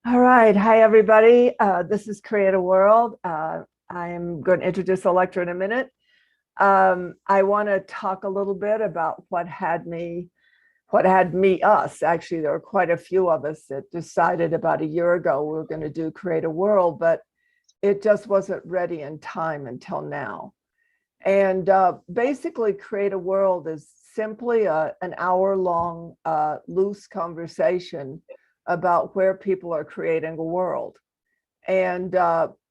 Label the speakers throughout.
Speaker 1: All right. Hi, everybody. This is Create a World. I'm going to introduce Elektra in a minute. I want to talk a little bit about us. Actually, there were quite a few of us that decided about a year ago we were going to do Create a World, but it just wasn't ready in time until now. And basically, Create a World is simply an hour-long loose conversation about where people are creating a world. And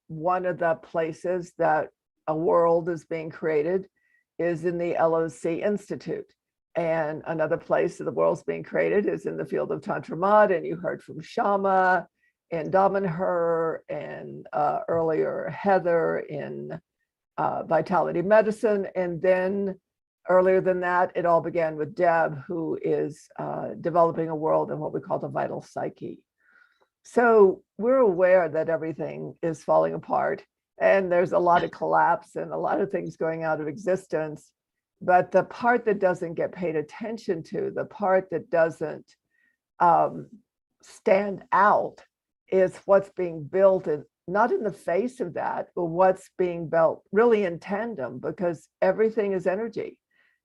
Speaker 1: one of the places that a world is being created is in the LOC Institute. And another place that the world's being created is in the field of Tantra Mud. And you heard from Shama and Damanhur and earlier Heather in Vitality Medicine. And then earlier than that, it all began with Deb, who is developing a world in what we call the vital psyche. So we're aware that everything is falling apart and there's a lot of collapse and a lot of things going out of existence. But the part that doesn't get paid attention to, the part that doesn't stand out, is what's being built, and not in the face of that, but what's being built really in tandem, because everything is energy.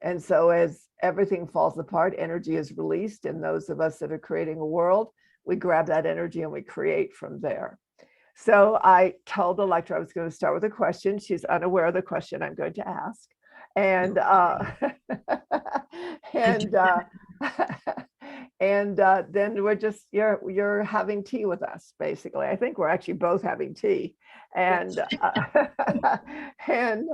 Speaker 1: And so as everything falls apart, energy is released. And those of us that are creating a world, we grab that energy and we create from there. So I told Elektra I was going to start with a question. She's unaware of the question I'm going to ask. And and then you're having tea with us, basically. I think we're actually both having tea. And and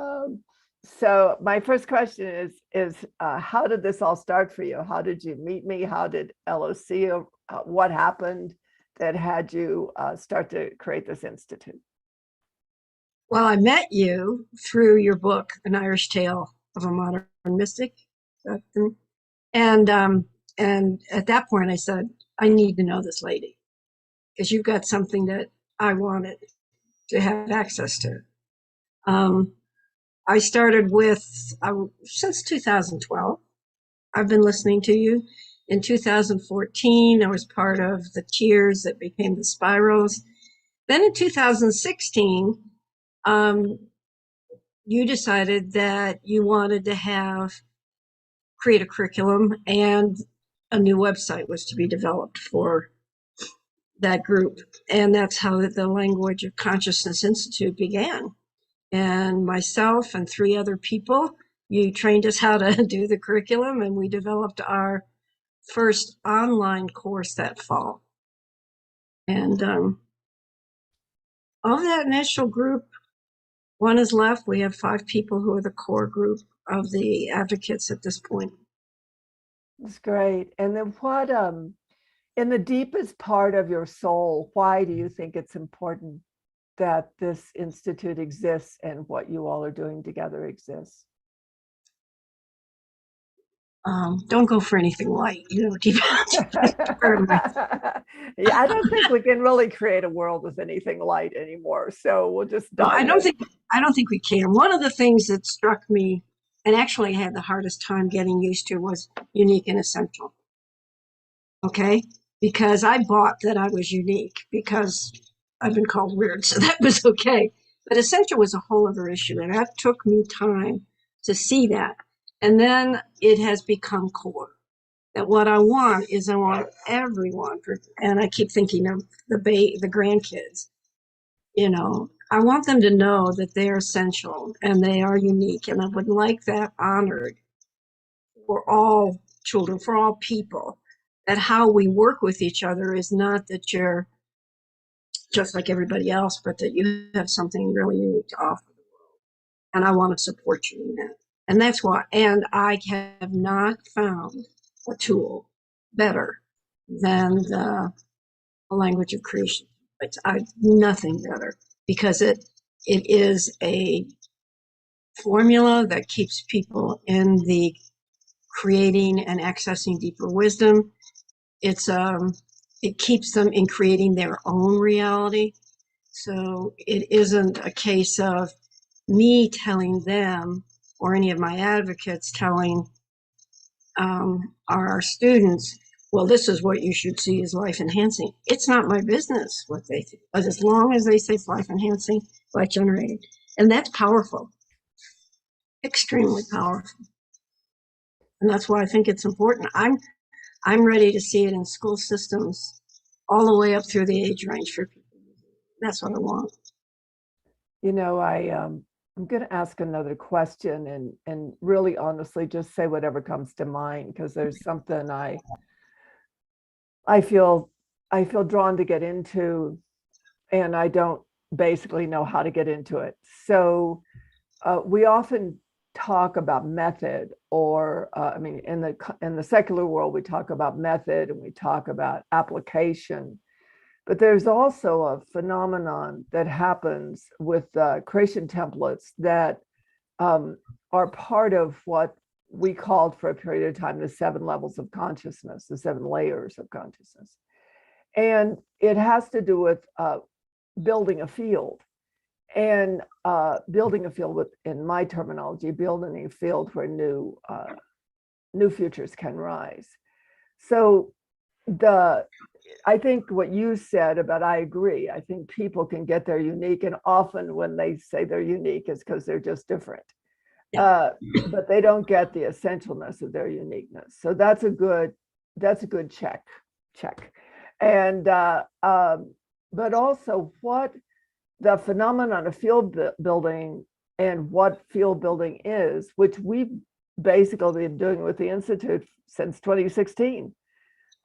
Speaker 1: so my first question is how did this all start for you? How did you meet me? How did LOC, what happened that had you start to create this institute?
Speaker 2: Well, I met you through your book, An Irish Tale of a Modern Mystic. And at that point I said, I need to know this lady because you've got something that I wanted to have access to. I started with, since 2012, I've been listening to you. In 2014, I was part of the Tears that became the Spirals. Then in 2016, you decided that you wanted to create a curriculum, and a new website was to be developed for that group. And that's how the Language of Consciousness Institute began. And myself and 3 other people, you trained us how to do the curriculum, and we developed our first online course that fall. And of that initial group, 1 is left. We have 5 people who are the core group of the advocates at this point.
Speaker 1: That's great. And then what, in the deepest part of your soul, why do you think it's important that this institute exists and what you all are doing together exists?
Speaker 2: Don't go for anything light, deep.
Speaker 1: Yeah, I don't think we can really create a world with anything light anymore. So we'll just
Speaker 2: No,
Speaker 1: dive in.
Speaker 2: I don't think we can. One of the things that struck me, and actually I had the hardest time getting used to, was unique and essential. Okay? Because I bought that I was unique because I've been called weird, so that was okay. But essential was a whole other issue, and that took me time to see that. And then it has become core. That what I want everyone, and I keep thinking of the grandkids, I want them to know that they are essential and they are unique. And I would like that honored for all children, for all people, that how we work with each other is not that you're just like everybody else, but that you have something really unique to offer the world. And I want to support you in that. And that's why, and I have not found a tool better than the language of creation. It's nothing better, because it is a formula that keeps people in the creating and accessing deeper wisdom. It keeps them in creating their own reality. So it isn't a case of me telling them, or any of my advocates telling our students well, this is what you should see as life enhancing. It's not my business what they think, but as long as they say it's life enhancing, life generating, and that's powerful, extremely powerful. And that's why I think it's important. I'm ready to see it in school systems all the way up through the age range for people. That's what I want.
Speaker 1: You know, I'm going to ask another question and really honestly just say whatever comes to mind, because there's something I feel I feel drawn to get into, and I don't basically know how to get into it. So we often talk about method, or I mean, in the secular world, we talk about method and we talk about application. But there's also a phenomenon that happens with creation templates that are part of what we called for a period of time the 7 levels of consciousness, the 7 layers of consciousness. And it has to do with building a field. And building a field with, in my terminology, building a field where new futures can rise. So I think what you said about, I agree. I think people can get their unique, and often when they say they're unique, it's because they're just different.
Speaker 2: Yeah.
Speaker 1: But they don't get the essentialness of their uniqueness. So that's a good check. And but also what the phenomenon of field building and what field building is, which we've basically been doing with the Institute since 2016.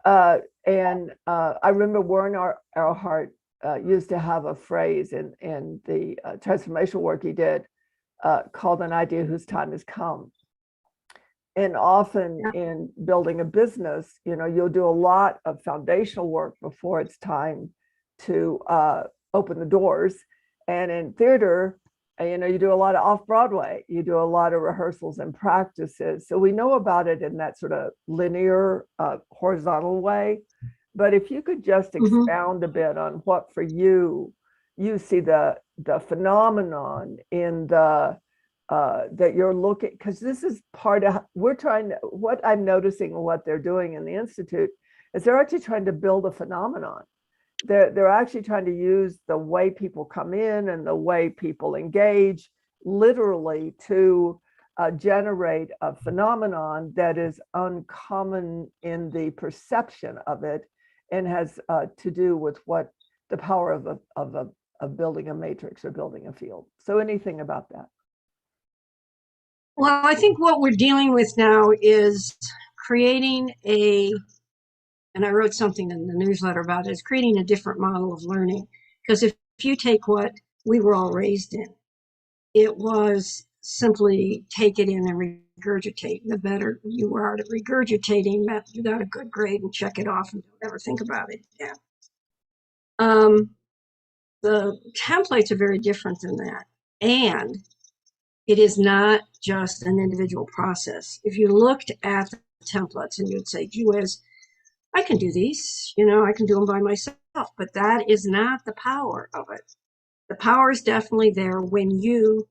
Speaker 1: And I remember Warren Earhart used to have a phrase in the transformational work he did called an idea whose time has come. And often in building a business, you know, you'll do a lot of foundational work before it's time to open the doors. And in theater, you know, you do a lot of off-Broadway, you do a lot of rehearsals and practices. So we know about it in that sort of linear, horizontal way. But if you could just expound a bit on what for you see the phenomenon in the that you're looking, because this is part of what I'm noticing and what they're doing in the Institute is they're actually trying to build a phenomenon. They're actually trying to use the way people come in and the way people engage literally to generate a phenomenon that is uncommon in the perception of it, and has to do with what the power of building a matrix or building a field. So anything about that?
Speaker 2: Well, I think what we're dealing with now is creating and I wrote something in the newsletter about it, is creating a different model of learning. Because if you take what we were all raised in, it was simply take it in and regurgitate. The better you are at regurgitating, you got a good grade and check it off and don't ever think about it again. The templates are very different than that. And it is not just an individual process. If you looked at the templates and you'd say, gee whiz, I can do these, you know, I can do them by myself, but that is not the power of it. The power is definitely there when you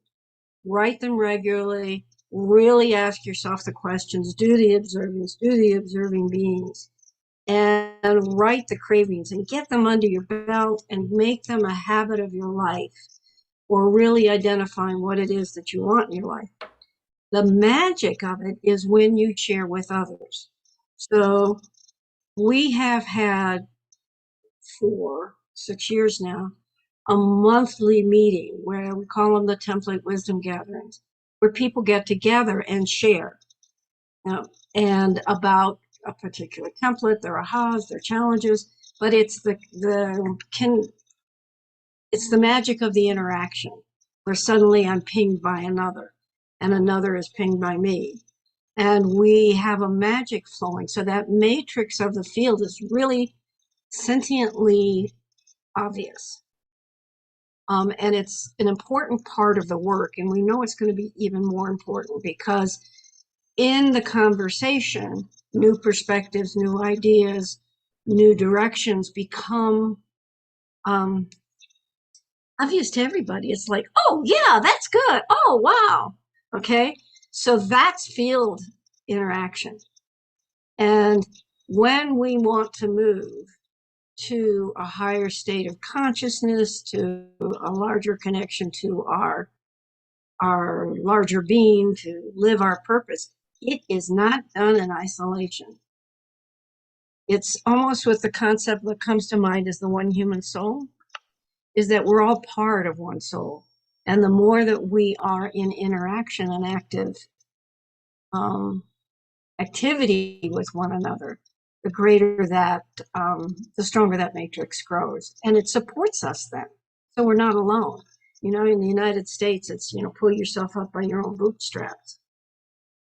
Speaker 2: write them regularly, really ask yourself the questions, do the observance, do the observing beings, and write the cravings and get them under your belt and make them a habit of your life, or really identifying what it is that you want in your life. The magic of it is when you share with others. So we have had for 6 years now a monthly meeting where we call them the template wisdom gatherings, where people get together and share, you know, and about a particular template, their ahas, their challenges, but it's it's the magic of the interaction where suddenly I'm pinged by another and another is pinged by me. And we have a magic flowing. So that matrix of the field is really sentiently obvious. And it's an important part of the work. And we know it's going to be even more important because in the conversation, new perspectives, new ideas, new directions become obvious to everybody. It's like, oh, yeah, that's good. Oh, wow. Okay. So that's field interaction. And when we want to move to a higher state of consciousness, to a larger connection to our larger being, to live our purpose, it is not done in isolation. It's almost with the concept that comes to mind is the one human soul, is that we're all part of one soul. And the more that we are in interaction and active activity with one another, the greater that, the stronger that matrix grows. And it supports us then. So we're not alone. You know, in the United States, it's, you know, pull yourself up by your own bootstraps.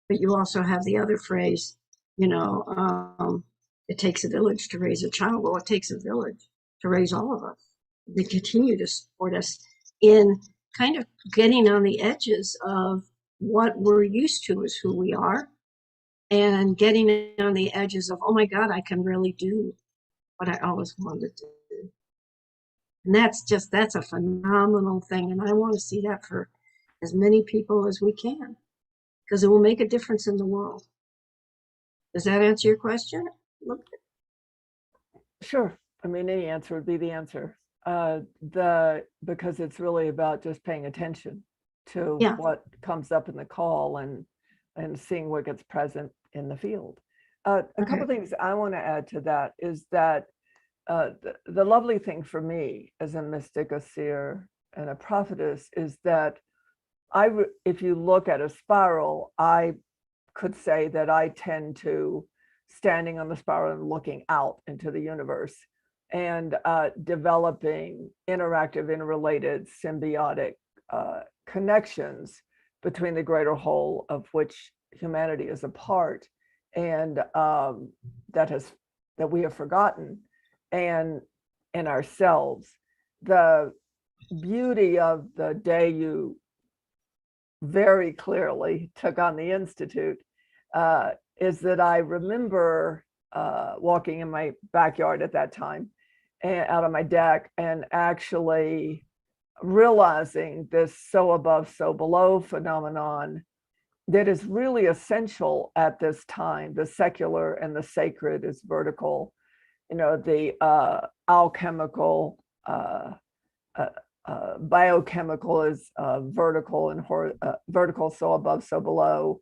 Speaker 2: But you also have the other phrase, you know, it takes a village to raise a child. Well, it takes a village to raise all of us. They continue to support us in kind of getting on the edges of what we're used to as who we are, and getting on the edges of, oh my God, I can really do what I always wanted to do. And that's a phenomenal thing. And I want to see that for as many people as we can, because it will make a difference in the world. Does that answer your question?
Speaker 1: Sure. I mean, any answer would be the answer. Because it's really about just paying attention to
Speaker 2: Yeah.
Speaker 1: what comes up in the call and seeing what gets present in the field. A couple of things I want to add to that is that the lovely thing for me as a mystic, a seer, and a prophetess is that if you look at a spiral, I could say that I tend to standing on the spiral and looking out into the universe and developing interactive, interrelated, symbiotic connections between the greater whole of which humanity is a part, and that we have forgotten, and in ourselves. The beauty of the day you very clearly took on the Institute is that I remember walking in my backyard at that time and out on my deck and actually realizing this so above, so below phenomenon that is really essential at this time. The secular and the sacred is vertical. You know, the alchemical, biochemical is vertical, and vertical, so above, so below.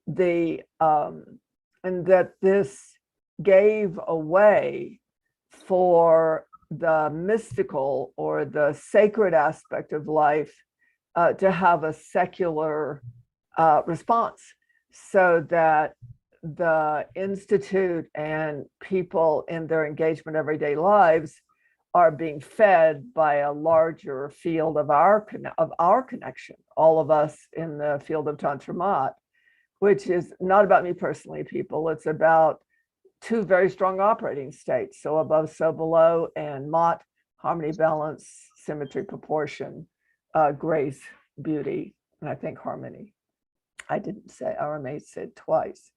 Speaker 1: And that this gave a way for the mystical or the sacred aspect of life to have a secular response, so that the Institute and people in their engagement everyday lives are being fed by a larger field of our connection, all of us in the field of Tantra Mat, which is not about me personally, people. It's about two very strong operating states, so above, so below, and Mat, harmony, balance, symmetry, proportion, grace, beauty, and I think harmony. I didn't say, RMA said twice.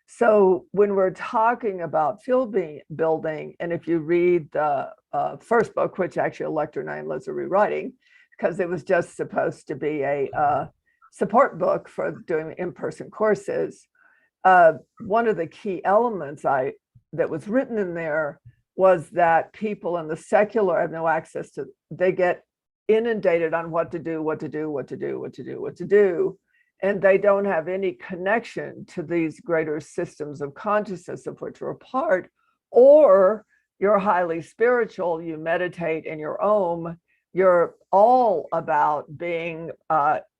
Speaker 1: So when we're talking about field building, and if you read the first book, which actually Elektra and I and Liz are rewriting, because it was just supposed to be a support book for doing in-person courses, one of the key elements that was written in there was that people in the secular have no access to, they get inundated on what to do, and they don't have any connection to these greater systems of consciousness of which we're a part. Or you're highly spiritual, you meditate in your Om, you're all about being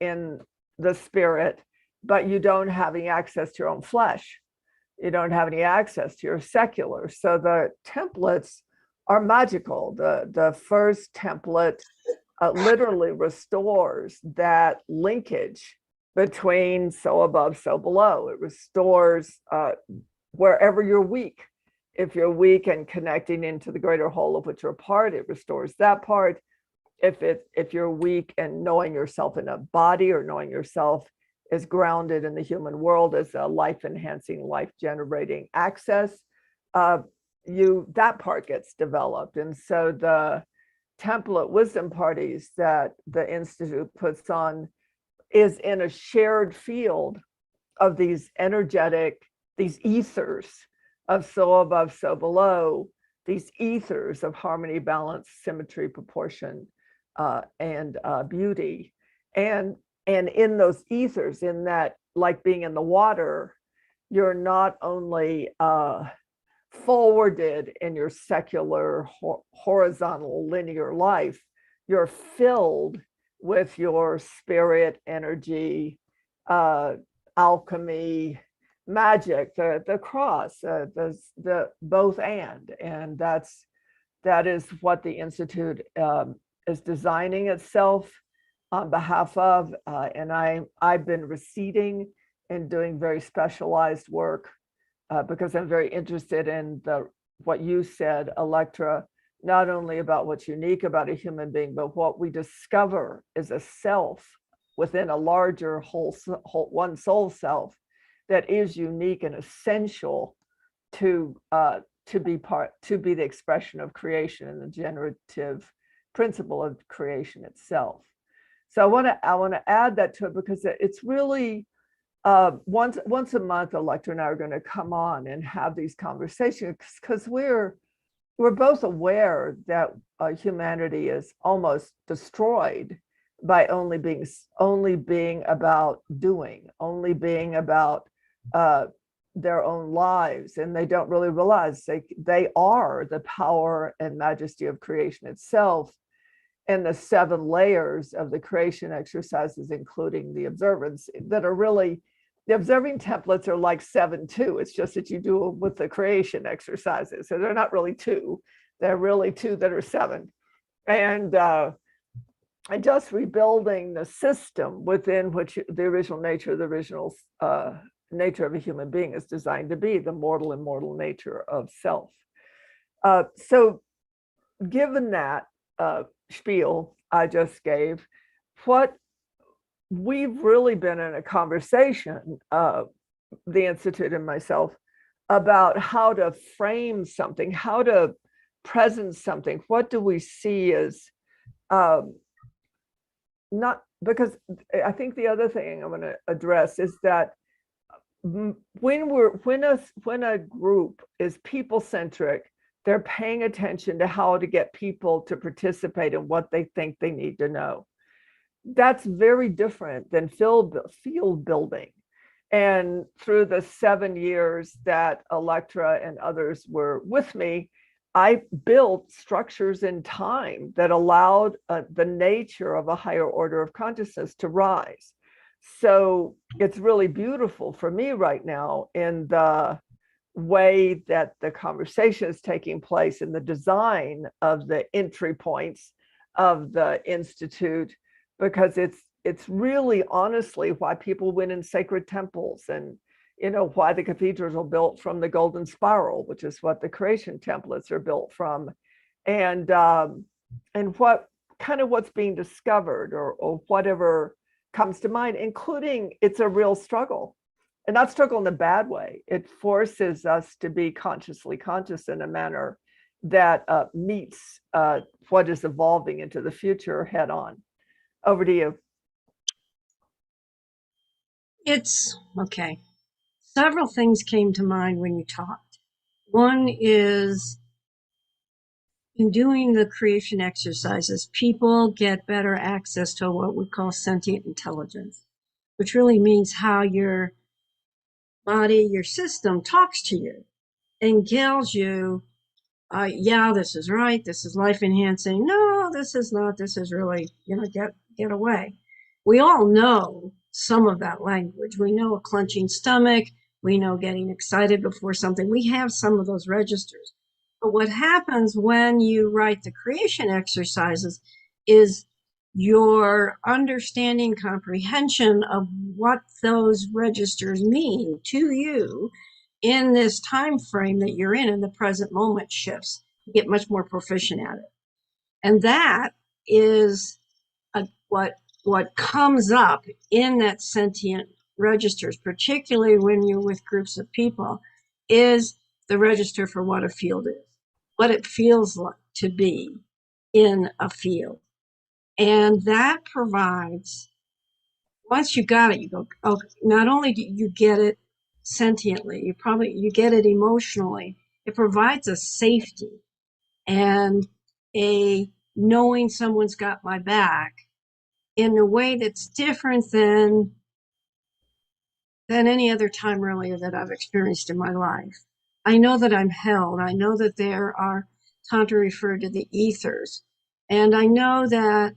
Speaker 1: in the spirit, but you don't have any access to your own flesh. You don't have any access to your secular. So the templates are magical. The first template literally restores that linkage between so above, so below. It restores wherever you're weak. If you're weak and connecting into the greater whole of which you're a part, it restores that part. If you're weak and knowing yourself in a body, or knowing yourself is grounded in the human world as a life-enhancing, life-generating access, that part gets developed. And so the template wisdom parties that the Institute puts on is in a shared field of these energetic, these ethers of so above, so below, these ethers of harmony, balance, symmetry, proportion, and beauty. And in those ethers, in that, like being in the water, you're not only forwarded in your secular horizontal linear life, you're filled with your spirit, energy, uh, alchemy, magic, the cross, the both and that is what the institute is designing itself on behalf of, and I've been receding and doing very specialized work because I'm very interested in what you said, Elektra, not only about what's unique about a human being, but what we discover is a self within a larger whole one soul self that is unique and essential to be the expression of creation and the generative principle of creation itself. So I want to add that to it because it's really once a month, Elektra and I are going to come on and have these conversations because we're both aware that humanity is almost destroyed by only being about doing, only being about their own lives, and they don't really realize they are the power and majesty of creation itself, and the 7 layers of the creation exercises, including the observance, that are really the observing templates are like 7 too. It's just that you do them with the creation exercises. So they're not really 2. They're really 2 that are 7. And just rebuilding the system within which the original nature, the original nature of a human being is designed to be, the mortal, immortal nature of self. So given that spiel I just gave, what we've really been in a conversation, the Institute and myself, about how to frame something, how to present something. What do we see as not, because I think the other thing I'm going to address is that when a group is people centric, they're paying attention to how to get people to participate in what they think they need to know. That's very different than field building. And through the 7 years that Elektra and others were with me, I built structures in time that allowed the nature of a higher order of consciousness to rise. So it's really beautiful for me right now in the way that the conversation is taking place in the design of the entry points of the Institute, because it's really honestly why people went in sacred temples, and why the cathedrals are built from the golden spiral, which is what the creation templates are built from, and what kind of what's being discovered, or whatever comes to mind, including it's a real struggle, and not struggle in a bad way. It forces us to be consciously conscious in a manner that meets what is evolving into the future head on. Over to you.
Speaker 2: It's okay. Several things came to mind when you talked. One is, in doing the creation exercises, people get better access to what we call sentient intelligence, which really means how your body, your system talks to you and tells you, yeah, this is right, this is life enhancing. No, this is not. This is really, get away. We all know some of that language. We know a clenching stomach. We know getting excited before something. We have some of those registers. But what happens when you write the creation exercises is your understanding, comprehension of what those registers mean to you in this time frame that you're in the present moment shifts. You get much more proficient at it. And that is what comes up in that sentient registers, particularly when you're with groups of people, is the register for what a field is, what it feels like to be in a field. And that provides, once you got it, you go, oh, not only do you get it sentiently. You get it emotionally. It provides a safety and a knowing someone's got my back in a way that's different than any other time really that I've experienced in my life. I know that I'm held. I know that there are, Tantra referred to the ethers, and I know that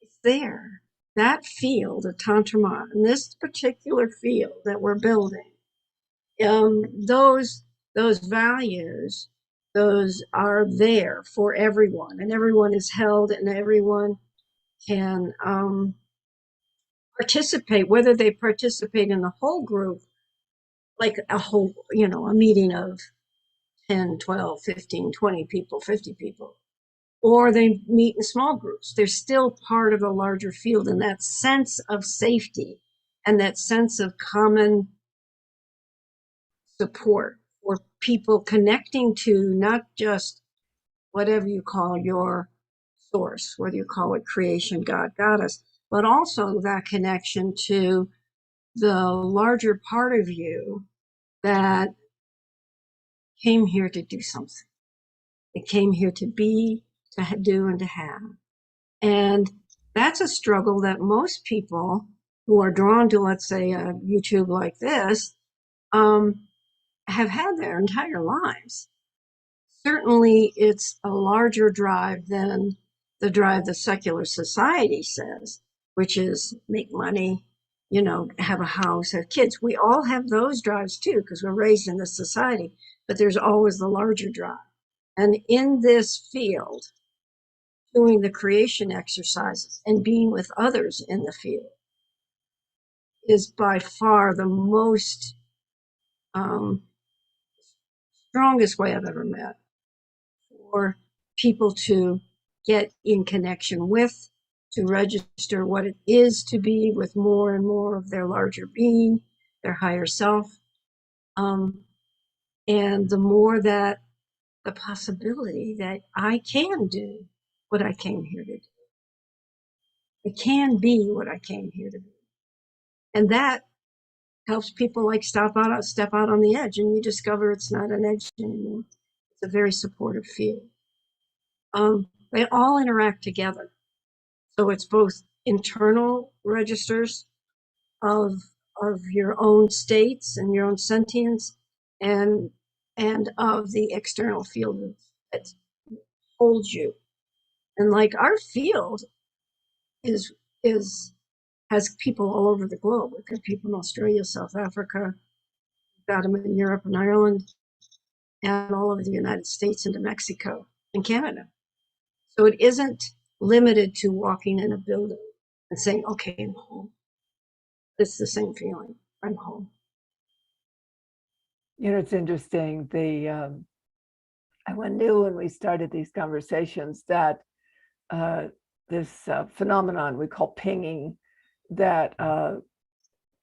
Speaker 2: it's there. That field of Tantra, in this particular field that we're building, those values, those are there for everyone, and everyone is held, and everyone can participate, whether they participate in the whole group, like a whole, a meeting of 10, 12, 15, 20 people, 50 people, or they meet in small groups. They're still part of a larger field, and that sense of safety and that sense of common support for people connecting to not just whatever you call your source, whether you call it creation, God, goddess, but also that connection to the larger part of you that came here to do something. It came here to be, to do, and to have. And that's a struggle that most people who are drawn to, let's say, a YouTube like this, have had their entire lives. Certainly, it's a larger drive than the drive the secular society says, which is make money, have a house, have kids. We all have those drives too, because we're raised in this society, but there's always the larger drive. And in this field, doing the creation exercises and being with others in the field is by far the most strongest way I've ever met for people to get in connection with, to register what it is to be with more and more of their larger being, their higher self. And the more that the possibility that I can do what I came here to do. It can be what I came here to be. And that helps people like step out on the edge, and you discover it's not an edge anymore. It's a very supportive field. They all interact together. So it's both internal registers of your own states and your own sentience, and of the external field that holds you. And like our field is has people all over the globe. We've got people in Australia, South Africa, we've got them in Europe and Ireland, and all over the United States, into Mexico and Canada. So it isn't limited to walking in a building and saying, okay, I'm home. It's the same feeling. I'm home.
Speaker 1: It's interesting. I knew when we started these conversations that this phenomenon we call pinging, that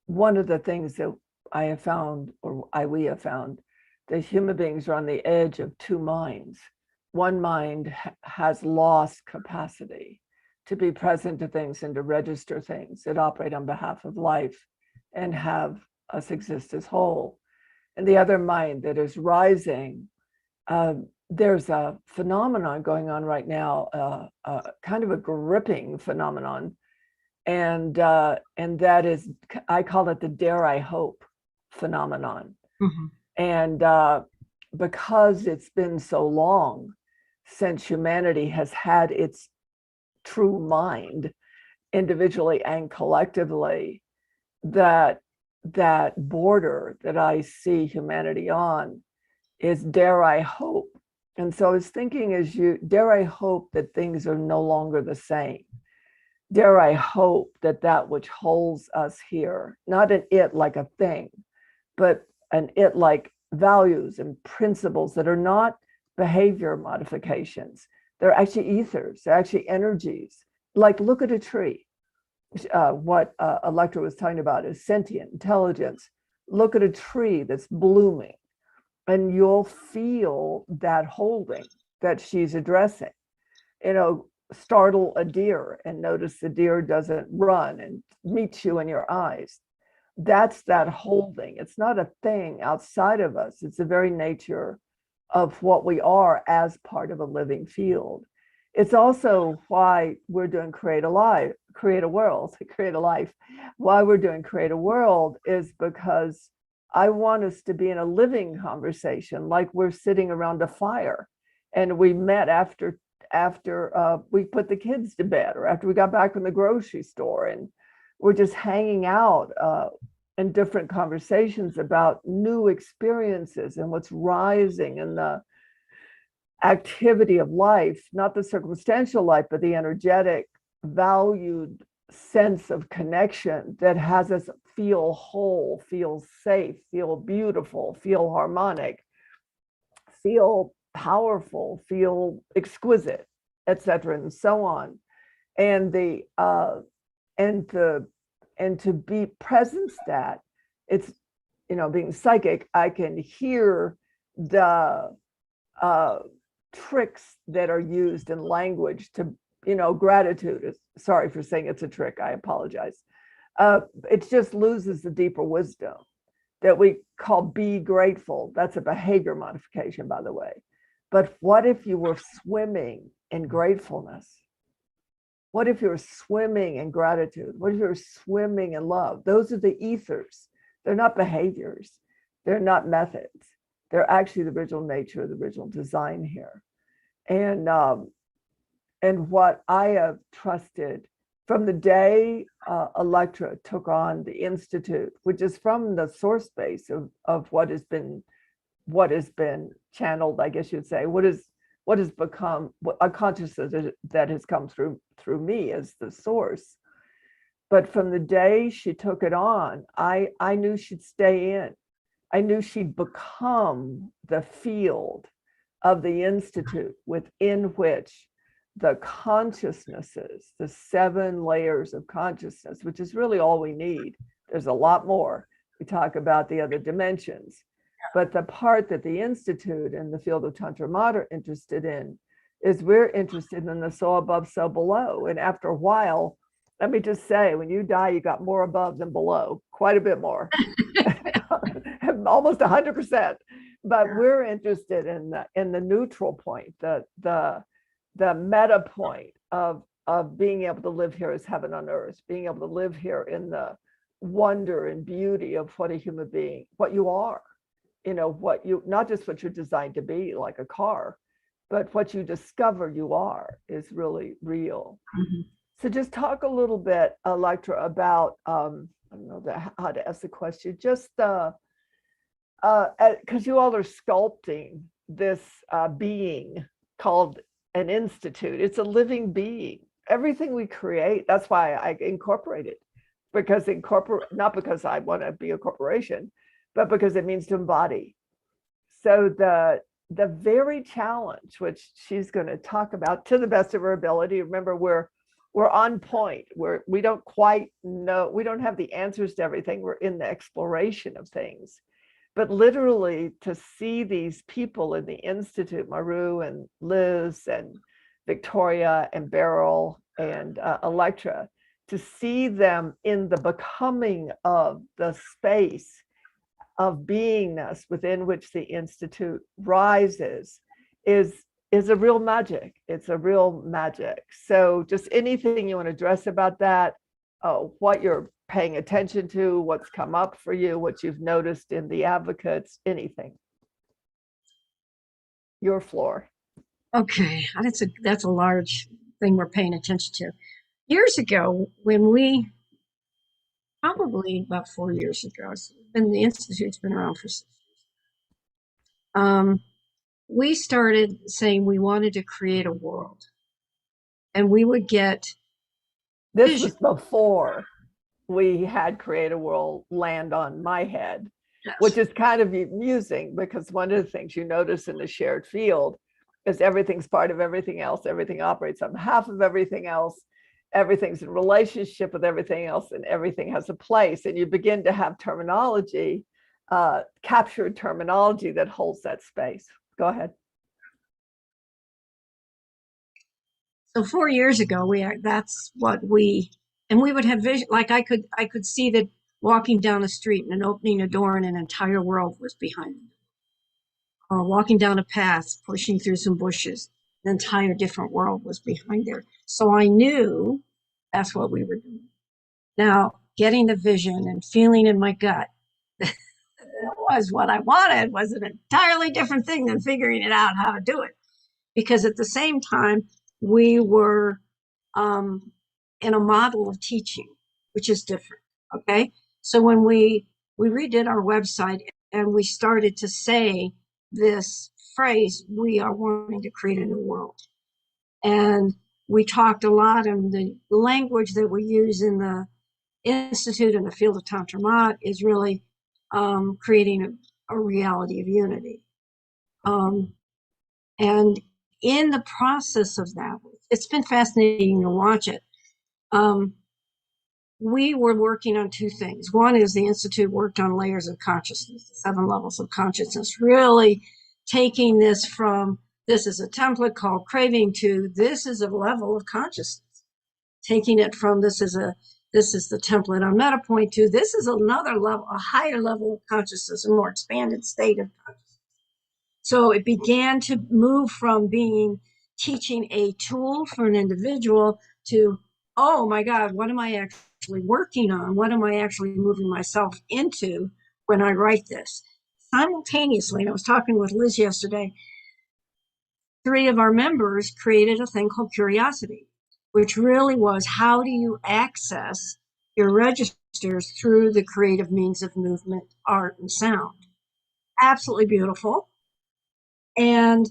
Speaker 1: one of the things that I have found, or we have found, that human beings are on the edge of two minds. One mind has lost capacity to be present to things and to register things that operate on behalf of life and have us exist as whole. And the other mind that is rising, there's a phenomenon going on right now, kind of a gripping phenomenon. And that is, I call it the dare I hope phenomenon.
Speaker 2: Mm-hmm.
Speaker 1: And because it's been so long since humanity has had its true mind, individually and collectively, that border that I see humanity on is dare I hope. And so I was thinking, dare I hope that things are no longer the same. Dare I hope that which holds us here, not an it like a thing, but an it like values and principles that are not behavior modifications. They're actually ethers, they're actually energies. Like, look at a tree. What Elektra was talking about is sentient intelligence. Look at a tree that's blooming, and you'll feel that holding that she's addressing. Startle a deer and notice the deer doesn't run and meet you in your eyes. That's that holding. It's not a thing outside of us. It's the very nature of what we are as part of a living field. It's also why we're doing create a life, create a world, create a life. Why we're doing create a world is because I want us to be in a living conversation, like we're sitting around a fire, and we met after we put the kids to bed, or after we got back from the grocery store, and we're just hanging out in different conversations about new experiences and what's rising in the activity of life, not the circumstantial life, but the energetic, valued sense of connection that has us feel whole, feel safe, feel beautiful, feel harmonic, feel powerful, feel exquisite, etc., and so on. And the and to be presence that it's, being psychic, I can hear the tricks that are used in language to, gratitude is, sorry for saying it's a trick, I apologize. It just loses the deeper wisdom that we call be grateful. That's a behavior modification, by the way. But what if you were swimming in gratefulness? What if you're swimming in gratitude? What if you're swimming in love? Those are the ethers. They're not behaviors. They're not methods. They're actually the original nature, the original design here. And what I have trusted from the day Elektra took on the Institute, which is from the source space of what has been channeled, I guess you'd say, what has become a consciousness that has come through me as the source. But from the day she took it on, I knew she'd stay in. I knew she'd become the field of the Institute within which the consciousnesses, the 7 layers of consciousness, which is really all we need. There's a lot more. We talk about the other dimensions, but the part that the Institute and the field of Tantra Mata are interested in is we're interested in the so above, so below. And after a while, let me just say, when you die, you got more above than below, quite a bit more, almost 100%. But we're interested in the neutral point, the meta point of being able to live here as heaven on earth, being able to live here in the wonder and beauty of what a human being, what you are, what you, not just what you're designed to be like a car, but what you discover you are is really real. Mm-hmm. So just talk a little bit, Elektra, about, I don't know how to ask the question, just because you all are sculpting this being called an institute. It's a living being. Everything we create, that's why I incorporate it, because not because I want to be a corporation, but because it means to embody. So the very challenge, which she's going to talk about to the best of her ability, remember we're on point, we don't quite know, we don't have the answers to everything, we're in the exploration of things. But literally to see these people in the Institute, Maru and Liz and Victoria and Beryl and Elektra, to see them in the becoming of the space of beingness within which the Institute rises is a real magic. It's a real magic. So just anything you want to address about that, what you're paying attention to, what's come up for you, what you've noticed in the advocates, anything. Your floor.
Speaker 2: Okay, that's a large thing we're paying attention to. Years ago, when we, probably about 4 years ago, and the Institute's been around for 6 years, we started saying we wanted to create a world. And we would get
Speaker 1: this was before we had Create a World land on my head, yes, which is kind of amusing because one of the things you notice in the shared field is everything's part of everything else. Everything operates on behalf of everything else. Everything's in relationship with everything else, and everything has a place. And you begin to have terminology, captured terminology that holds that space. Go ahead.
Speaker 2: So 4 years ago, that's what we would have vision. Like I could see that walking down a street and opening a door and an entire world was behind them. Walking down a path, pushing through some bushes, an entire different world was behind there. So I knew that's what we were doing. Now, getting the vision and feeling in my gut was what I wanted was an entirely different thing than figuring it out how to do it. Because at the same time, we were in a model of teaching, which is different. Okay. So when we redid our website and we started to say this phrase, we are wanting to create a new world. And we talked a lot, and the language that we use in the Institute in the field of Tantra Mat is really creating a reality of unity. Um, and in the process of that, it's been fascinating to watch it. We were working on two things. One is the Institute worked on layers of consciousness, the 7 levels of consciousness, really taking this from this is a template called craving to this is a level of consciousness, taking it from this is the template on MetaPoint to this is another level, a higher level of consciousness, a more expanded state of consciousness. So it began to move from being teaching a tool for an individual to, oh my God, what am I actually working on? What am I actually moving myself into when I write this? Simultaneously, and I was talking with Liz yesterday, 3 of our members created a thing called Curiosity, which really was how do you access your registers through the creative means of movement, art, and sound. Absolutely beautiful. And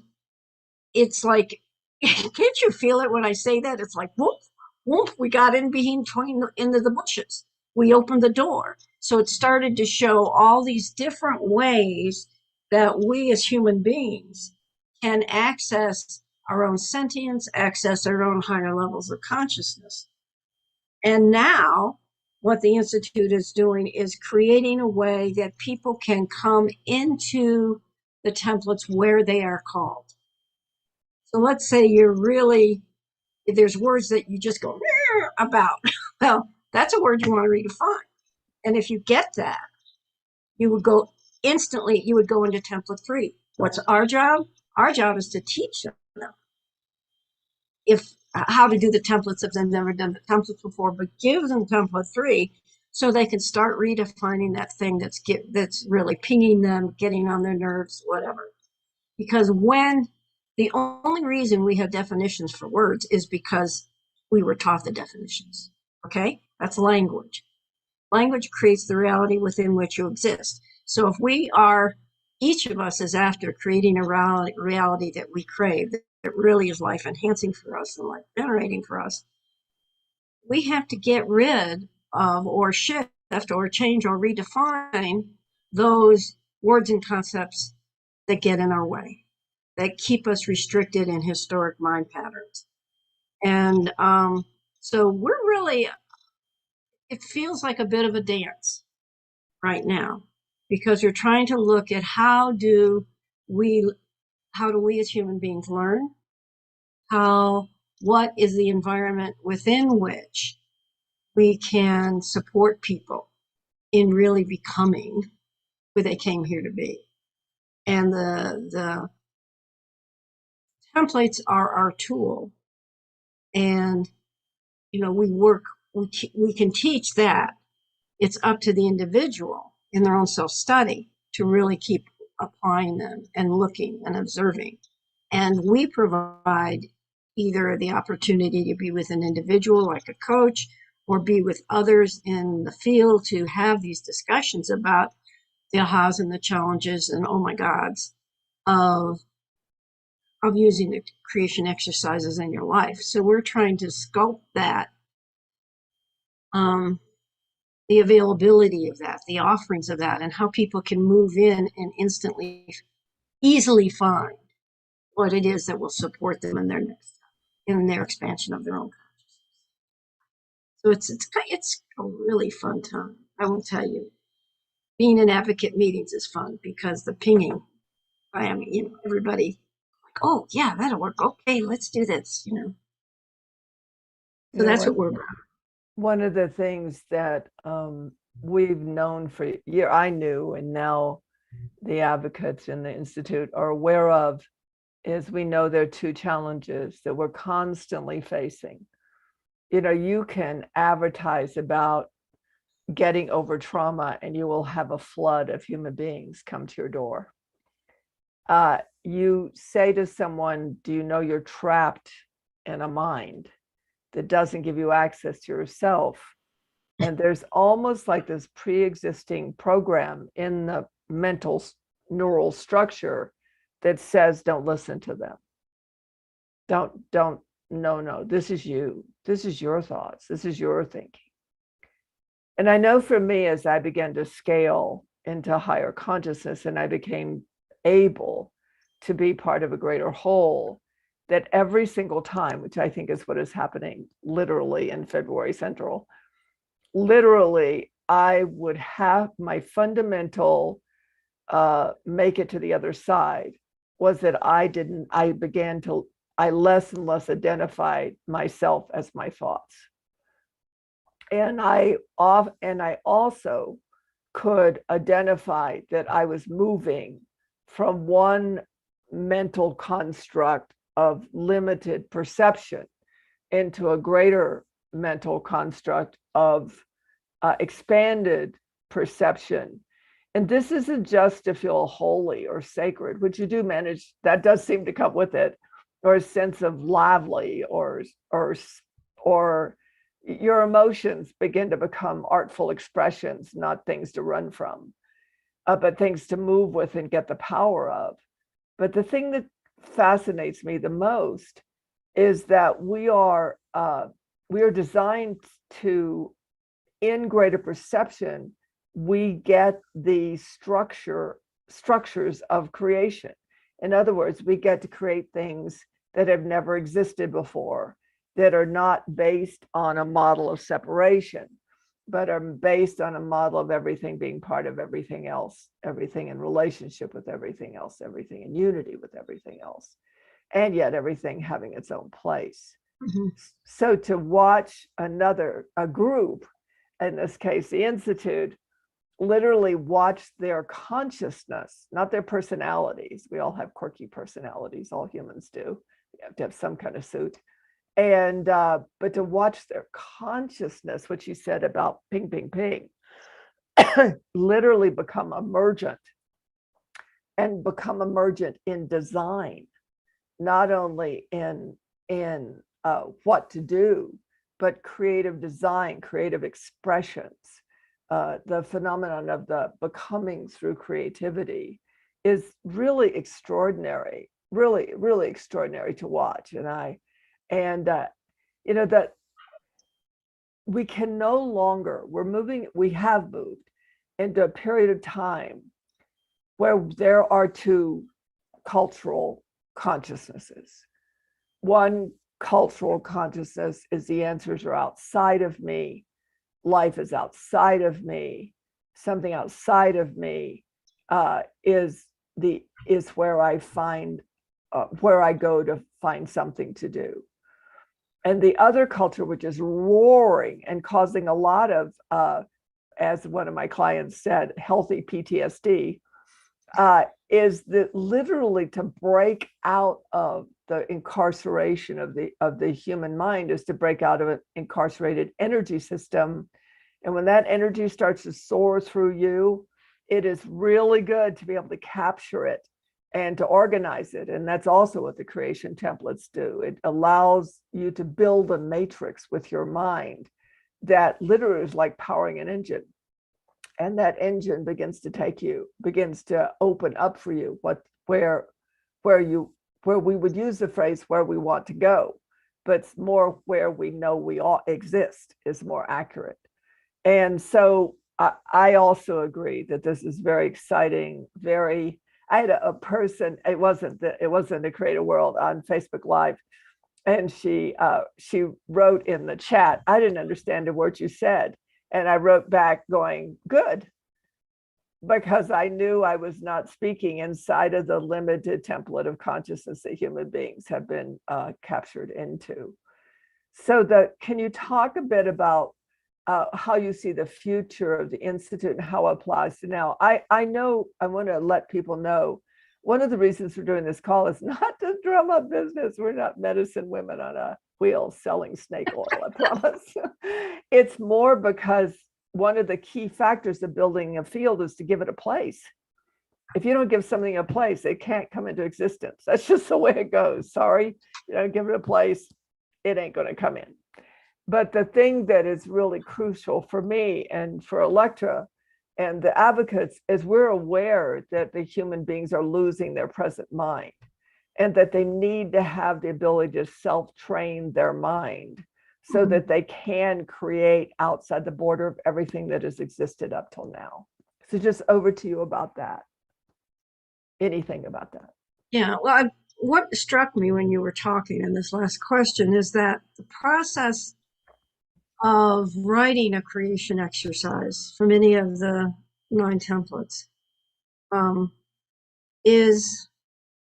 Speaker 2: it's like, can't you feel it when I say that? It's like, whoop, whoop, we got in between into the bushes. We opened the door. So it started to show all these different ways that we as human beings can access our own sentience, access our own higher levels of consciousness. And now what the Institute is doing is creating a way that people can come into the templates where they are called. So let's say there's words that you just go about. Well, that's a word you want to redefine. And if you get that, you would go instantly, you would go into template 3. What's our job? Our job is to teach them how to do the templates if they've never done the templates before, but give them template 3 so they can start redefining that thing that's really pinging them, getting on their nerves, whatever. Because the only reason we have definitions for words is because we were taught the definitions. Okay? That's language. Language creates the reality within which you exist. So if each of us is after creating a reality that we crave, that really is life enhancing for us and life generating for us, we have to get rid of or shift or change or redefine those words and concepts that get in our way, that keep us restricted in historic mind patterns. And so it feels like a bit of a dance right now, because you're trying to look at how do we as human beings learn, what is the environment within which we can support people in really becoming who they came here to be. And the templates are our tool. And, we can teach that. It's up to the individual in their own self-study to really keep applying them and looking and observing. And we provide either the opportunity to be with an individual like a coach or be with others in the field to have these discussions about the ahas and the challenges and oh my gods of using the creation exercises in your life. So we're trying to sculpt that, the availability of that, the offerings of that, and how people can move in and easily find what it is that will support them in their expansion of their own consciousness. So it's a really fun time. I will tell you, being in advocate meetings is fun because the pinging, everybody, like, oh yeah, that'll work. Okay, let's do this. So that's what we're about.
Speaker 1: One of the things that we've known for years, I knew, and now the advocates in the Institute are aware of, is we know there are two challenges that we're constantly facing. You can advertise about getting over trauma and you will have a flood of human beings come to your door. You say to someone, do you know you're trapped in a mind that doesn't give you access to yourself? And there's almost like this pre-existing program in the mental neural structure that says, don't listen to them. Don't, no, this is you. This is your thoughts. This is your thinking. And I know for me, as I began to scale into higher consciousness and I became able to be part of a greater whole, that every single time, which I think is what is happening literally in February Central, literally, I would have my fundamental make it to the other side was that I less and less identified myself as my thoughts. And I also could identify that I was moving from one mental construct of limited perception into a greater mental construct of expanded perception. And this isn't just to feel holy or sacred, which you do manage, that does seem to come with it, or a sense of lively, or your emotions begin to become artful expressions, not things to run from, but things to move with and get the power of. But the thing that fascinates me the most is that we are designed to, in greater perception, we get the structures of creation. In other words, we get to create things that have never existed before, that are not based on a model of separation, but are based on a model of everything being part of everything else, everything in relationship with everything else, everything in unity with everything else, and yet everything having its own place. Mm-hmm. So to watch a group, in this case, the Institute, literally watch their consciousness, not their personalities. We all have quirky personalities, all humans do. You have to have some kind of suit. And but to watch their consciousness, what you said about ping, ping, ping, literally become emergent, and become emergent in design, not only in what to do, but creative design, creative expressions. The phenomenon of the becoming through creativity is really extraordinary, really, really extraordinary to watch. That we can no longer, we have moved into a period of time where there are two cultural consciousnesses. One cultural consciousness is the answers are outside of me. Life is outside of me. Something outside of me is where I find, where I go to find something to do. And the other culture, which is roaring and causing a lot of, as one of my clients said, healthy PTSD, is that literally to break out of the incarceration of the human mind is to break out of an incarcerated energy system. And when that energy starts to soar through you, it is really good to be able to capture it and to organize it. And that's also what the creation templates do. It allows you to build a matrix with your mind that literally is like powering an engine. And that engine begins to open up for you where we would use the phrase where we want to go, but it's more where we know we all exist is more accurate. And so I also agree that this is very exciting. I had a person, it wasn't a Create a World on Facebook Live, and she wrote in the chat, I didn't understand a word you said. And I wrote back going, good, because I knew I was not speaking inside of the limited template of consciousness that human beings have been captured into. So can you talk a bit about how you see the future of the Institute and how it applies to now. I know I want to let people know one of the reasons we're doing this call is not to drum up business. We're not medicine women on a wheel selling snake oil, I promise. It's more because one of the key factors of building a field is to give it a place. If you don't give something a place, it can't come into existence. That's just the way it goes. Sorry, you don't give it a place, it ain't going to come in. But the thing that is really crucial for me and for Elektra and the advocates is we're aware that the human beings are losing their present mind and that they need to have the ability to self-train their mind so that they can create outside the border of everything that has existed up till now. So just over to you about that. Anything about that?
Speaker 2: Yeah, well, what struck me when you were talking in this last question is that the process of writing a creation exercise from any of the 9 templates is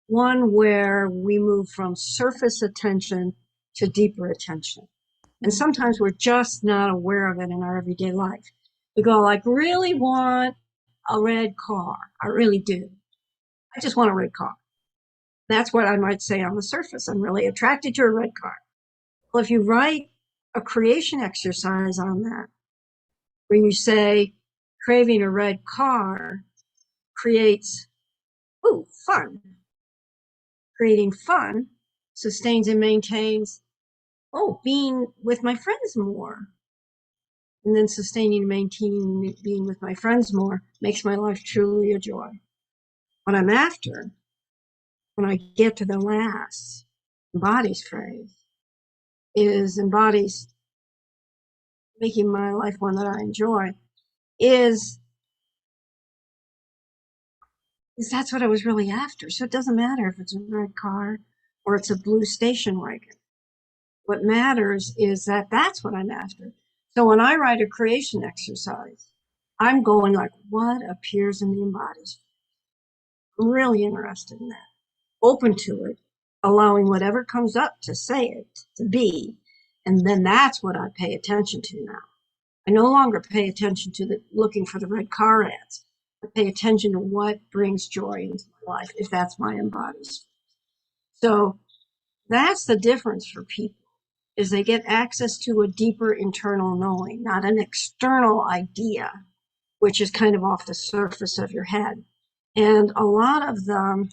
Speaker 2: one where we move from surface attention to deeper attention. And sometimes we're just not aware of it in our everyday life. We go like, really want a red car. I really do. I just want a red car. That's what I might say on the surface. I'm really attracted to a red car. Well, if you write a creation exercise on that, where you say craving a red car creates, fun. Creating fun sustains and maintains, being with my friends more. And then sustaining and maintaining being with my friends more makes my life truly a joy. What I'm after, when I get to the last embodies phrase, embodies making my life one that I enjoy, is that's what I was really after. So it doesn't matter if it's a red car or it's a blue station wagon. What matters is that that's what I'm after. So when I write a creation exercise, I'm going like, what appears in the embodies? I'm really interested in that. Open to it, allowing whatever comes up to say it, to be. And then that's what I pay attention to now. I no longer pay attention to looking for the red car ads. I pay attention to what brings joy into my life, if that's my embodies. So that's the difference for people, is they get access to a deeper internal knowing, not an external idea, which is kind of off the surface of your head. And a lot of the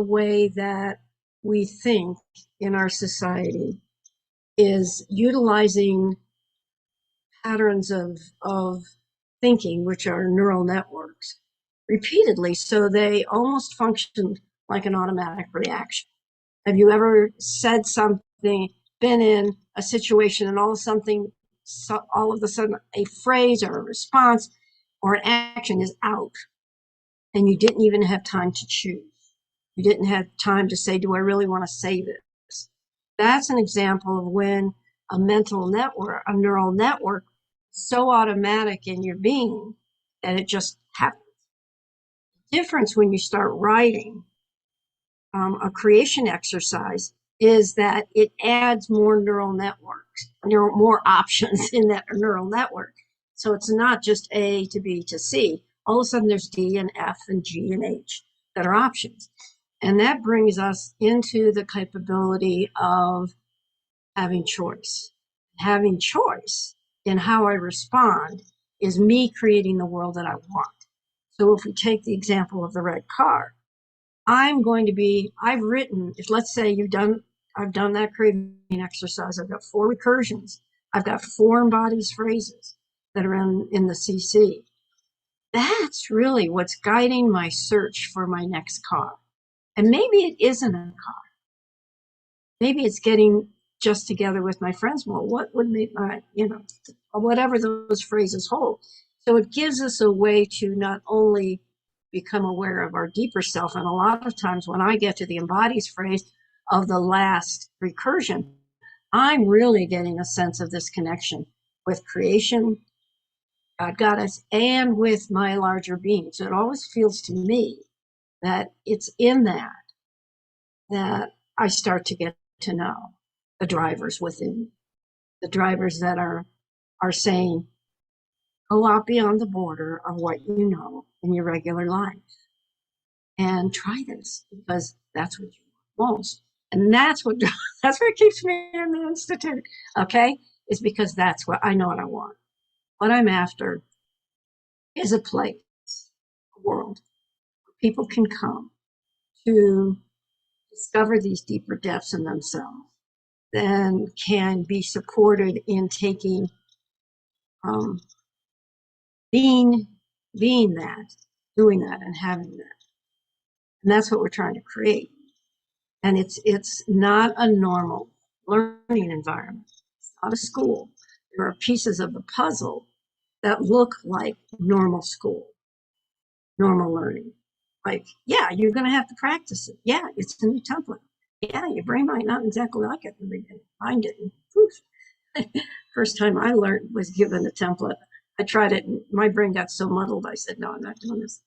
Speaker 2: way that we think in our society is utilizing patterns of thinking, which are neural networks, repeatedly, so they almost function like an automatic reaction. Have you ever said something, been in a situation, and all of a sudden a phrase or a response or an action is out, and you didn't even have time to choose? You didn't have time to say, do I really want to say this? That's an example of when a mental network, a neural network, is so automatic in your being that it just happens. The difference when you start writing a creation exercise is that it adds more neural networks, more options in that neural network. So it's not just A to B to C. All of a sudden there's D and F and G and H that are options. And that brings us into the capability of having choice. Having choice in how I respond is me creating the world that I want. So if we take the example of the red car, I've written, if let's say I've done that creating exercise, I've got 4 recursions, I've got 4 embodies phrases that are in the CC. That's really what's guiding my search for my next car. And maybe it isn't a car. Maybe it's getting just together with my friends more. What would make my, whatever those phrases hold. So it gives us a way to not only become aware of our deeper self, and a lot of times when I get to the embodies phrase of the last recursion, I'm really getting a sense of this connection with creation, God, Goddess, and with my larger being. So it always feels to me that it's in that I start to get to know the drivers within, the drivers that are are saying, go out beyond the border of what you know in your regular life and try this because that's what you want most. And that's what that's what keeps me in the institute. Okay, is because that's what I know what I want. What I'm after is a place, a world where people can come to discover these deeper depths in themselves, then can be supported in taking um, being that, doing that, and having that. And that's what we're trying to create. And it's not a normal learning environment. It's not a school. There are pieces of the puzzle that look like normal school, normal learning. Like, yeah, you're going to have to practice it. Yeah, it's a new template. Yeah, your brain might not exactly like it in the beginning. Mine didn't. First time I learned was given a template. I tried it and my brain got so muddled. I said, no, I'm not doing this.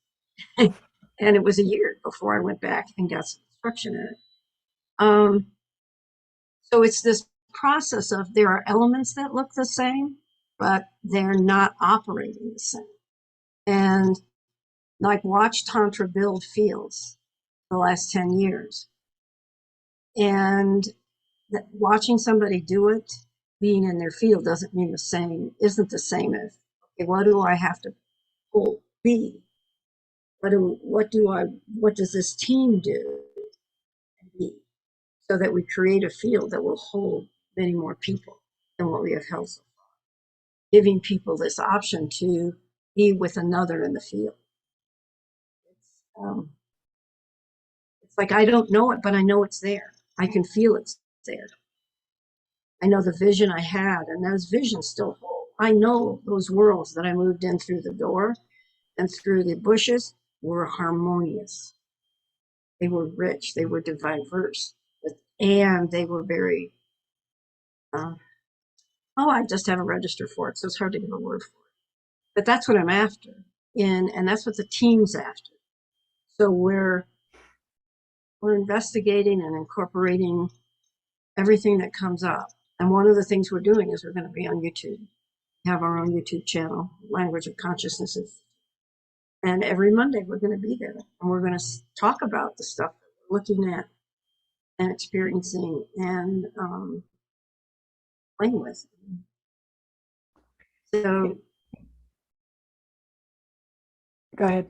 Speaker 2: And it was a year before I went back and got some instruction in it. So it's this process of there are elements that look the same, but they're not operating the same. And like watch Tantra build fields the last 10 years. And watching somebody do it, being in their field doesn't mean the same, isn't the same as, okay, what do I have to be? What does this team do and be? So that we create a field that will hold many more people than what we have held so far, giving people this option to be with another in the field. It's like I don't know it, but I know it's there. I can feel it's there. I know the vision I had, and those visions still hold. I know those worlds that I moved in through the door and through the bushes were harmonious. They were rich. They were diverse, and they were very. I just have a register for it, so it's hard to give a word for it. But that's what I'm after, and that's what the team's after. So we're investigating and incorporating everything that comes up. And one of the things we're doing is we're going to be on YouTube, have our own YouTube channel, Language of Consciousnesses. And every Monday we're going to be there and we're going to talk about the stuff that we're looking at and experiencing and playing with. So,
Speaker 1: go ahead.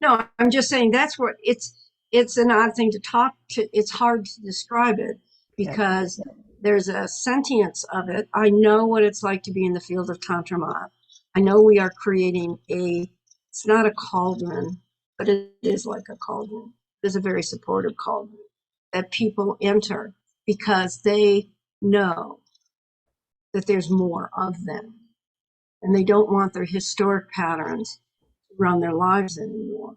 Speaker 2: No, I'm just saying that's what it's an odd thing to talk to. It's hard to describe it because there's a sentience of it. I know what it's like to be in the field of Tantra Mat. I know we are creating it's not a cauldron, but it is like a cauldron. It's a very supportive cauldron that people enter because they know that there's more of them. And they don't want their historic patterns to run their lives anymore.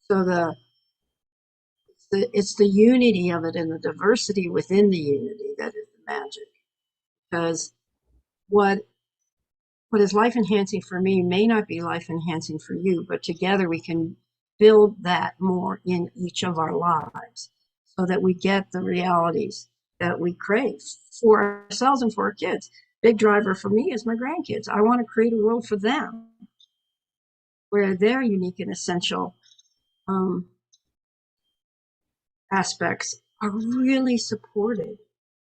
Speaker 2: So it's the unity of it and the diversity within the unity that is the magic. Because what is life enhancing for me may not be life enhancing for you, but together we can build that more in each of our lives so that we get the realities that we crave for ourselves and for our kids. Big driver for me is my grandkids. I want to create a world for them where their unique and essential aspects are really supported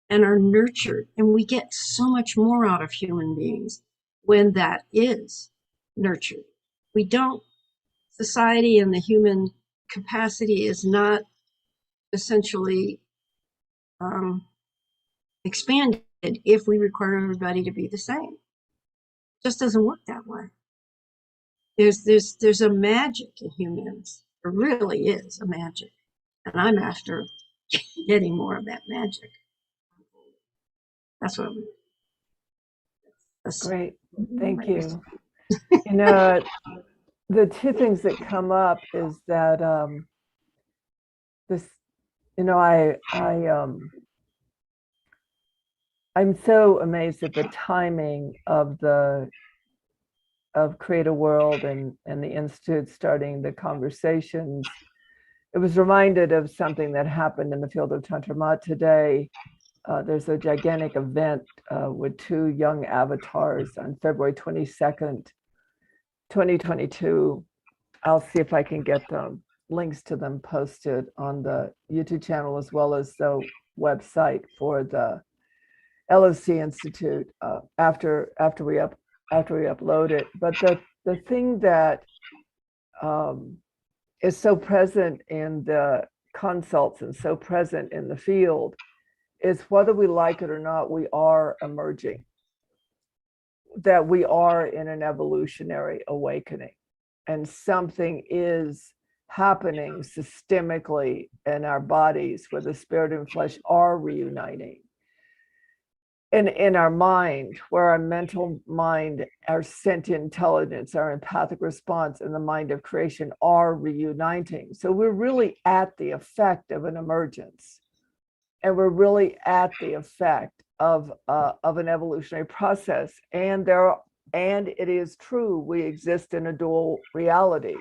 Speaker 2: and are nurtured. And we get so much more out of human beings when that is nurtured. We don't, society and the human capacity is not essentially expanded if we require everybody to be the same. It just doesn't work that way. There's a magic in humans. There really is a magic. And I'm after getting more of that magic. That's what I'm.
Speaker 1: Great. Thank you. You know, the two things that come up is that this, you know, I'm so amazed at the timing of Create a World and the Institute starting the conversations. It was reminded of something that happened in the field of Tantra Mat today, There's a gigantic event with two young avatars on February 22nd, 2022. I'll see if I can get the links to them posted on the YouTube channel as well as the website for the LOC Institute after we upload it. But the thing that um, is so present in the consults and so present in the field is whether we like it or not, we are emerging, that we are in an evolutionary awakening, and something is happening systemically in our bodies where the spirit and flesh are reuniting. And in our mind, where our mental mind, our sentient intelligence, our empathic response, and the mind of creation are reuniting. So we're really at the effect of an emergence, and we're really at the effect of an evolutionary process. And it is true, we exist in a dual reality.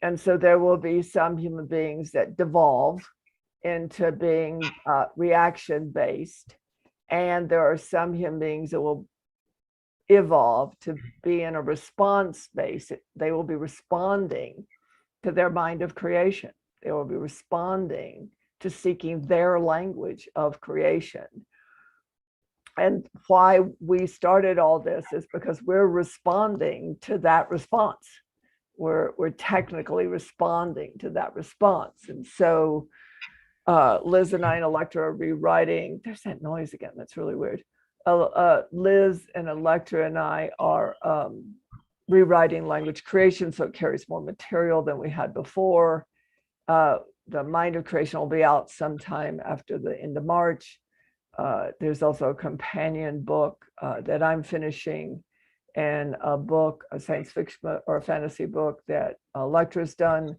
Speaker 1: And so there will be some human beings that devolve into being reaction based, and there are some human beings that will evolve to be in a response base. They will be responding to their mind of creation. They will be responding to seeking their language of creation. And why we started all this is because we're responding to that response. We're technically responding to that response. And so Liz and I and Elektra are rewriting. There's that noise again. That's really weird. Liz and Elektra and I are rewriting language creation, so it carries more material than we had before. The Mind of Creation will be out sometime after the end of March. There's also a companion book that I'm finishing, and a book, a science fiction or a fantasy book that Elektra's done,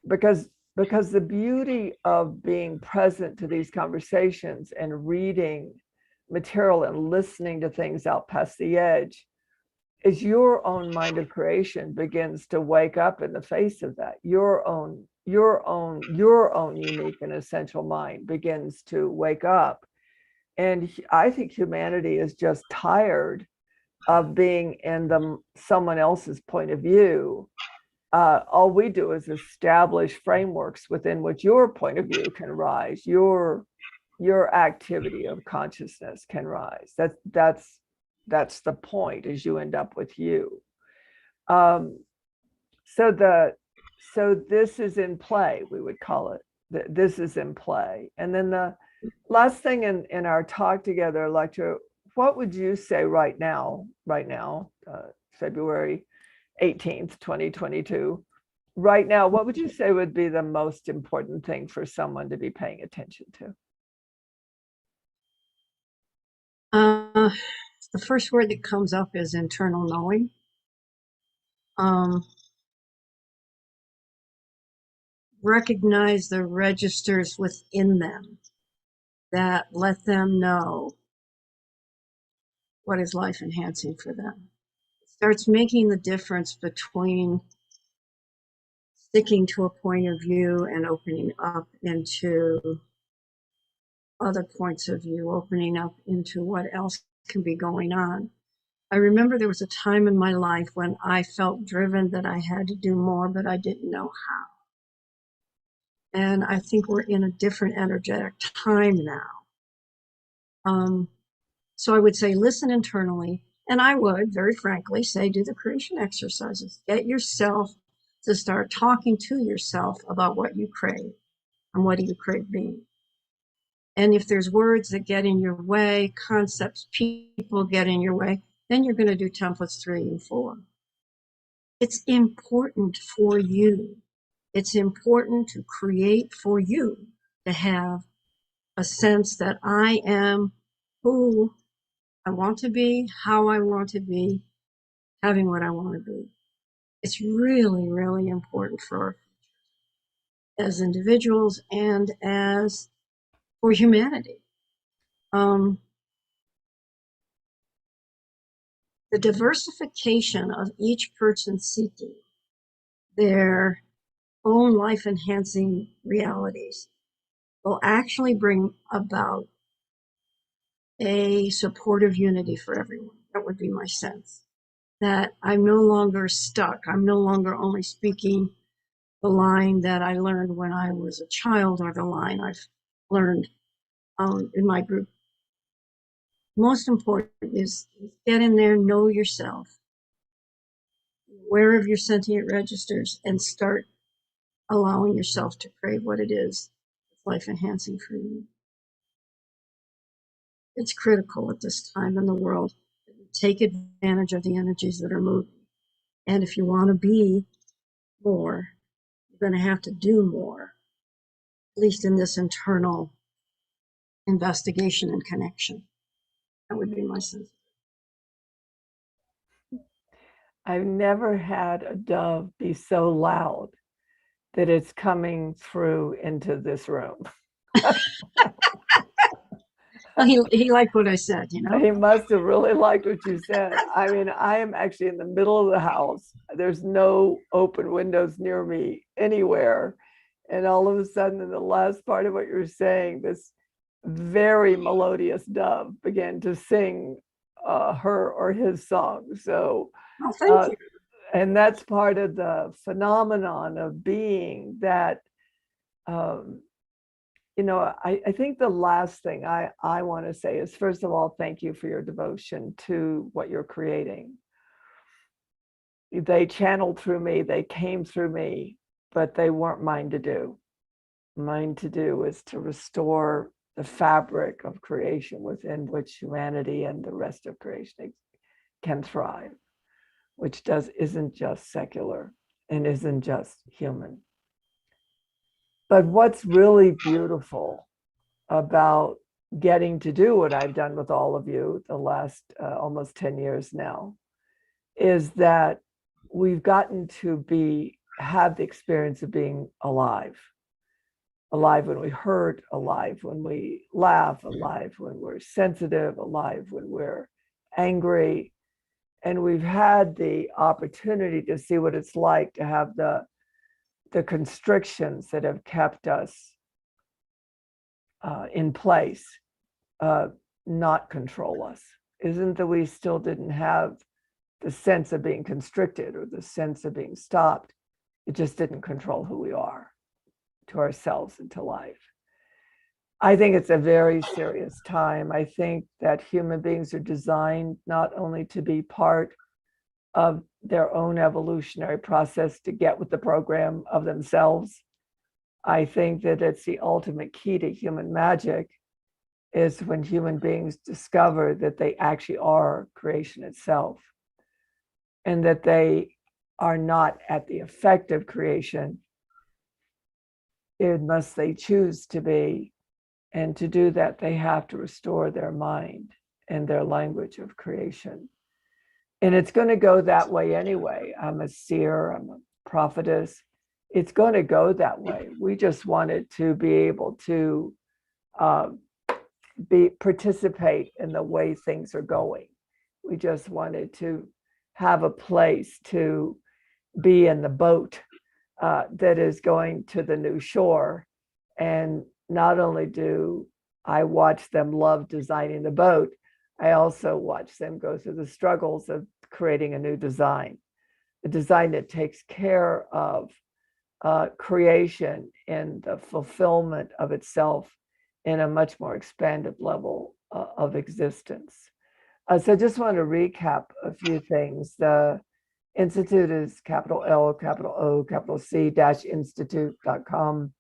Speaker 1: because the beauty of being present to these conversations and reading material and listening to things out past the edge is your own mind of creation begins to wake up in the face of that. Your own unique and essential mind begins to wake up. And I think humanity is just tired of being in someone else's point of view. All we do is establish frameworks within which your point of view can rise, your activity of consciousness can rise. That's the point, is you end up with you. So this is in play, we would call it. This is in play. And then the last thing in our talk together, Elektra, what would you say right now, February 18th, 2022, right now, what would you say would be the most important thing for someone to be paying attention to?
Speaker 2: The first word that comes up is internal knowing. Recognize the registers within them that let them know what is life enhancing for them. It starts making the difference between sticking to a point of view and opening up into other points of view, opening up into what else can be going on. I remember there was a time in my life when I felt driven that I had to do more, but I didn't know how. And I think we're in a different energetic time now. So I would say listen internally, and I would very frankly say do the creation exercises. Get yourself to start talking to yourself about what you crave and what do you crave being. And if there's words that get in your way, concepts, people get in your way, then you're going to do templates 3 and 4. It's important for you. It's important to create for you, to have a sense that I am who I want to be, how I want to be, having what I want to be. It's really, really important for as individuals and as for humanity. The diversification of each person seeking their own life enhancing realities will actually bring about a supportive unity for everyone. That would be my sense. That I'm no longer stuck. I'm no longer only speaking the line that I learned when I was a child or the line I've learned in my group. Most important is get in there, know yourself, aware of your sentient registers, and start allowing yourself to crave what it is life enhancing for you. It's critical at this time in the world that we take advantage of the energies that are moving. And if you want to be more, you're going to have to do more, at least in this internal investigation and connection. That would be my sense.
Speaker 1: I've never had a dove be so loud that it's coming through into this room.
Speaker 2: Well, he liked what I said, you know?
Speaker 1: He must have really liked what you said. I mean, I am actually in the middle of the house. There's no open windows near me anywhere. And all of a sudden, in the last part of what you're saying, this very melodious dove began to sing her or his song. So,
Speaker 2: Oh, thank you.
Speaker 1: and that's part of the phenomenon of being that um, I think the last thing I want to say is, first of all, thank you for your devotion to what you're creating. They channeled through me, they came through me, but they weren't mine to do. Mine to do is to restore the fabric of creation within which humanity and the rest of creation can thrive, which isn't just secular and isn't just human. But what's really beautiful about getting to do what I've done with all of you the last almost 10 years now is that we've gotten to have the experience of being alive when we hurt, alive when we laugh, alive when we're sensitive, alive when we're angry. And we've had the opportunity to see what it's like to have the constrictions that have kept us in place not control us. Isn't that we still didn't have the sense of being constricted or the sense of being stopped. It just didn't control who we are to ourselves and to life. I think it's a very serious time. I think that human beings are designed not only to be part of their own evolutionary process to get with the program of themselves. I think that it's the ultimate key to human magic is when human beings discover that they actually are creation itself and that they are not at the effect of creation unless they choose to be. And to do that, they have to restore their mind and their language of creation. And it's going to go that way anyway. I'm a seer, I'm a prophetess. It's going to go that way. We just wanted to be able to participate in the way things are going. We just wanted to have a place to be in the boat that is going to the new shore. And not only do I watch them love designing the boat, I also watch them go through the struggles of creating a new design, a design that takes care of creation and the fulfillment of itself in a much more expanded level of existence. So I just want to recap a few things. The Institute is capital L, capital O, capital C -institute.com.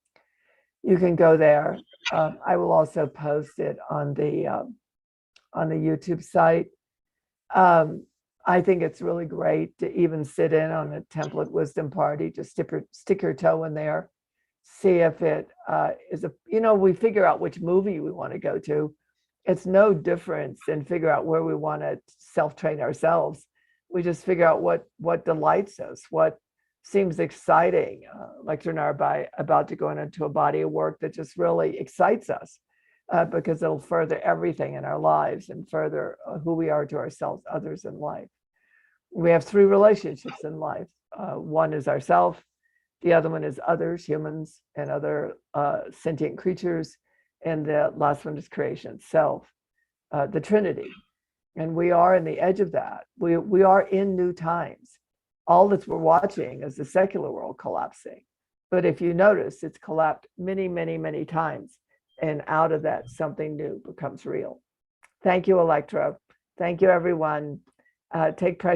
Speaker 1: You can go there. I will also post it on the YouTube site. I think it's really great to even sit in on a template wisdom party, just stick your toe in there, see if it is we figure out which movie we want to go to. It's no difference in figure out where we want to self-train ourselves. We just figure out what delights us, what seems exciting. Lecter and I are about to go into a body of work that just really excites us because it'll further everything in our lives and further who we are to ourselves, others in life. We have 3 relationships in life. One is ourself, the other one is others, humans and other sentient creatures, and the last one is creation itself. the Trinity. And we are in the edge of that. We are in new times. All that we're watching is the secular world collapsing. But if you notice, it's collapsed many, many, many times. And out of that, something new becomes real. Thank you, Elektra. Thank you, everyone. Take precious